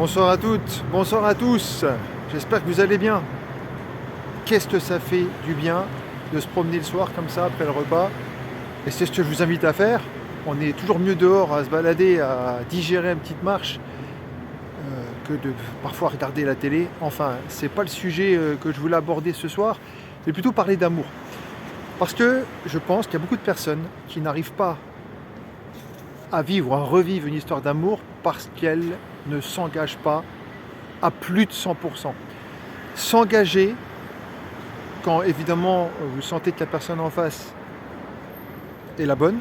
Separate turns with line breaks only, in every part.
Bonsoir à toutes, bonsoir à tous, j'espère que vous allez bien. Qu'est-ce que ça fait du bien de se promener le soir comme ça après le repas? Et c'est ce que je vous invite à faire. On est toujours mieux dehors à se balader, à digérer une petite marche que de parfois regarder la télé. Enfin, c'est pas le sujet que je voulais aborder ce soir, mais plutôt parler d'amour. Parce que je pense qu'il y a beaucoup de personnes qui n'arrivent pas à vivre, à revivre une histoire d'amour parce qu'elles ne s'engagent pas à plus de 100%. S'engager, quand évidemment vous sentez que la personne en face est la bonne,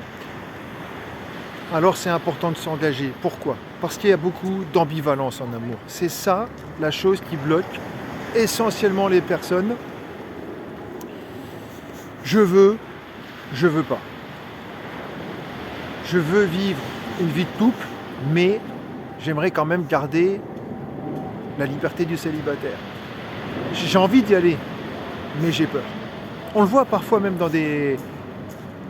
alors c'est important de s'engager. Pourquoi? Parce qu'il y a beaucoup d'ambivalence en amour. C'est ça la chose qui bloque essentiellement les personnes. Je veux pas. Je veux vivre une vie de couple, mais j'aimerais quand même garder la liberté du célibataire. J'ai envie d'y aller, mais j'ai peur. On le voit parfois même dans des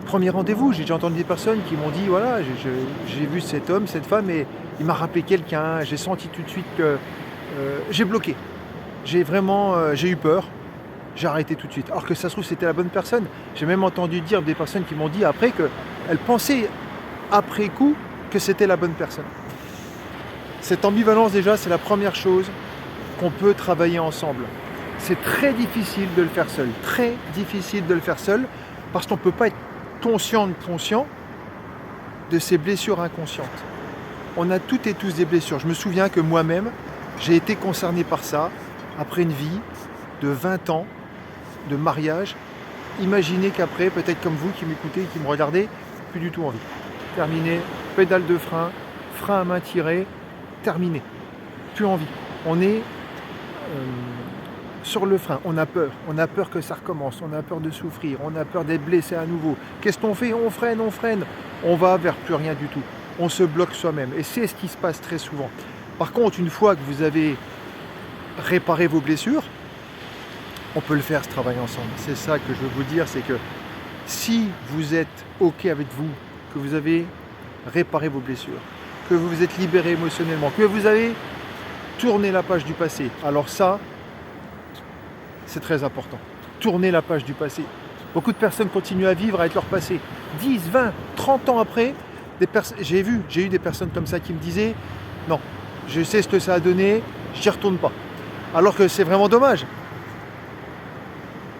premiers rendez-vous. J'ai déjà entendu des personnes qui m'ont dit, voilà, j'ai vu cet homme, cette femme, et il m'a rappelé quelqu'un, j'ai senti tout de suite que j'ai bloqué. J'ai eu peur, j'ai arrêté tout de suite. Alors que ça se trouve, c'était la bonne personne. J'ai même entendu dire des personnes qui m'ont dit après qu'elles pensaient, après coup, que c'était la bonne personne. Cette ambivalence, déjà, c'est la première chose qu'on peut travailler ensemble. C'est très difficile de le faire seul. Très difficile de le faire seul parce qu'on ne peut pas être conscient de ses blessures inconscientes. On a toutes et tous des blessures. Je me souviens que moi-même, j'ai été concerné par ça après une vie de 20 ans de mariage. Imaginez qu'après, peut-être comme vous qui m'écoutez, qui me regardez, plus du tout envie. Terminé, pédale de frein, frein à main tiré, terminé. Plus envie. On est sur le frein, on a peur que ça recommence, on a peur de souffrir, on a peur d'être blessé à nouveau. Qu'est-ce qu'on fait? On freine, on va vers plus rien du tout. On se bloque soi-même et c'est ce qui se passe très souvent. Par contre, une fois que vous avez réparé vos blessures, on peut le faire, ce travail ensemble. C'est ça que je veux vous dire, c'est que si vous êtes OK avec vous, que vous avez réparé vos blessures, que vous vous êtes libéré émotionnellement, que vous avez tourné la page du passé, alors ça, c'est très important. Tourner la page du passé. Beaucoup de personnes continuent à vivre avec leur passé. 10, 20, 30 ans après, j'ai eu des personnes comme ça qui me disaient « Non, je sais ce que ça a donné, j'y retourne pas. » Alors que c'est vraiment dommage.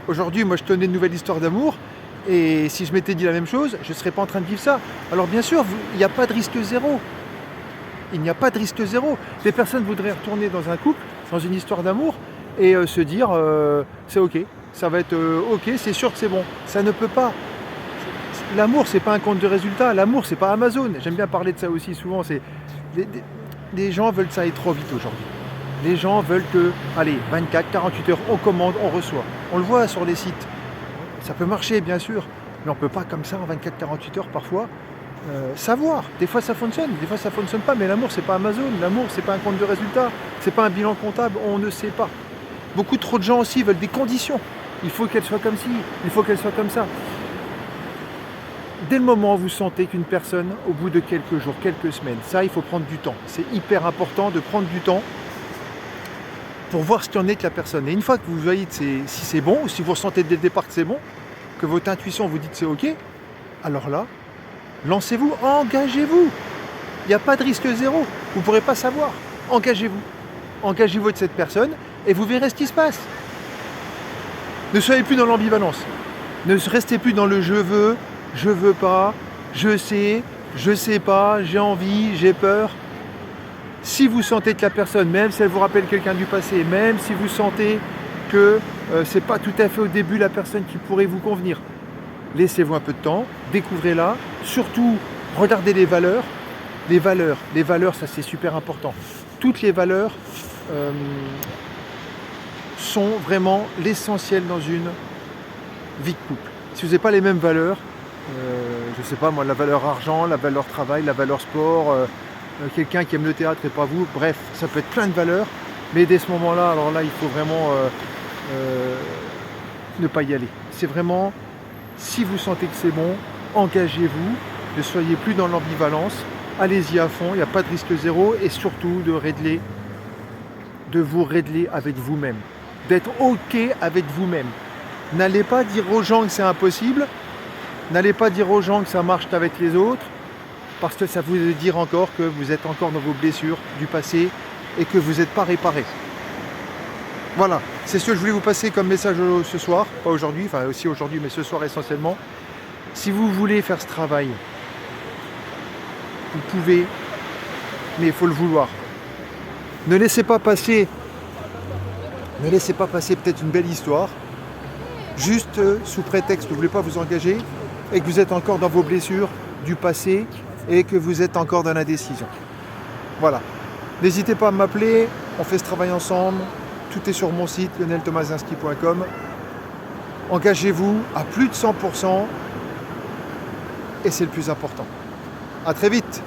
Aujourd'hui, moi je tenais une nouvelle histoire d'amour et si je m'étais dit la même chose, je ne serais pas en train de vivre ça. Alors bien sûr, il n'y a pas de risque zéro. Il n'y a pas de risque zéro. Les personnes voudraient retourner dans un couple, dans une histoire d'amour et se dire c'est ok, ça va être ok, c'est sûr que c'est bon. Ça ne peut pas. L'amour, c'est pas un compte de résultats. L'amour, c'est pas Amazon. J'aime bien parler de ça aussi souvent. Les gens veulent que ça aille trop vite aujourd'hui. Les gens veulent que, allez, 24, 48 heures, on commande, on reçoit. On le voit sur les sites. Ça peut marcher, bien sûr, mais on ne peut pas comme ça en 24, 48 heures parfois savoir. Des fois ça fonctionne, des fois ça ne fonctionne pas, mais l'amour, c'est pas Amazon. L'amour, c'est pas un compte de résultats. C'est pas un bilan comptable, on ne sait pas. Beaucoup trop de gens aussi veulent des conditions. Il faut qu'elle soit comme ci, il faut qu'elle soit comme ça. Dès le moment où vous sentez qu'une personne, au bout de quelques jours, quelques semaines, ça, il faut prendre du temps. C'est hyper important de prendre du temps pour voir ce qu'il en est de la personne. Et une fois que vous voyez si c'est bon, ou si vous ressentez dès le départ que c'est bon, que votre intuition vous dit que c'est ok, alors là, lancez-vous, engagez-vous. Il n'y a pas de risque zéro. Vous ne pourrez pas savoir. Engagez-vous. Engagez-vous avec cette personne et vous verrez ce qui se passe. Ne soyez plus dans l'ambivalence. Ne restez plus dans le je veux pas, je sais pas, j'ai envie, j'ai peur. Si vous sentez que la personne, même si elle vous rappelle quelqu'un du passé, même si vous sentez que ce n'est pas tout à fait au début la personne qui pourrait vous convenir, laissez-vous un peu de temps, découvrez-la, surtout regardez les valeurs. Les valeurs, ça c'est super important. Toutes les valeurs sont vraiment l'essentiel dans une vie de couple. Si vous n'avez pas les mêmes valeurs, je ne sais pas moi, la valeur argent, la valeur travail, la valeur sport, quelqu'un qui aime le théâtre et pas vous, bref, ça peut être plein de valeurs, mais dès ce moment-là, alors là, il faut vraiment ne pas y aller. C'est vraiment, si vous sentez que c'est bon, engagez-vous, ne soyez plus dans l'ambivalence, allez-y à fond, il n'y a pas de risque zéro, et surtout de régler de vous régler avec vous-même, d'être OK avec vous-même. N'allez pas dire aux gens que c'est impossible, n'allez pas dire aux gens que ça marche avec les autres, parce que ça veut dire encore que vous êtes encore dans vos blessures du passé et que vous n'êtes pas réparé. Voilà, c'est ce que je voulais vous passer comme message ce soir, pas aujourd'hui, enfin aussi aujourd'hui, mais ce soir essentiellement. Si vous voulez faire ce travail, vous pouvez, mais il faut le vouloir. Ne laissez pas passer peut-être une belle histoire, juste sous prétexte que vous ne voulez pas vous engager et que vous êtes encore dans vos blessures du passé et que vous êtes encore dans l'indécision. Voilà. N'hésitez pas à m'appeler, on fait ce travail ensemble. Tout est sur mon site, lioneltomasinski.com. Engagez-vous à plus de 100% et c'est le plus important. À très vite.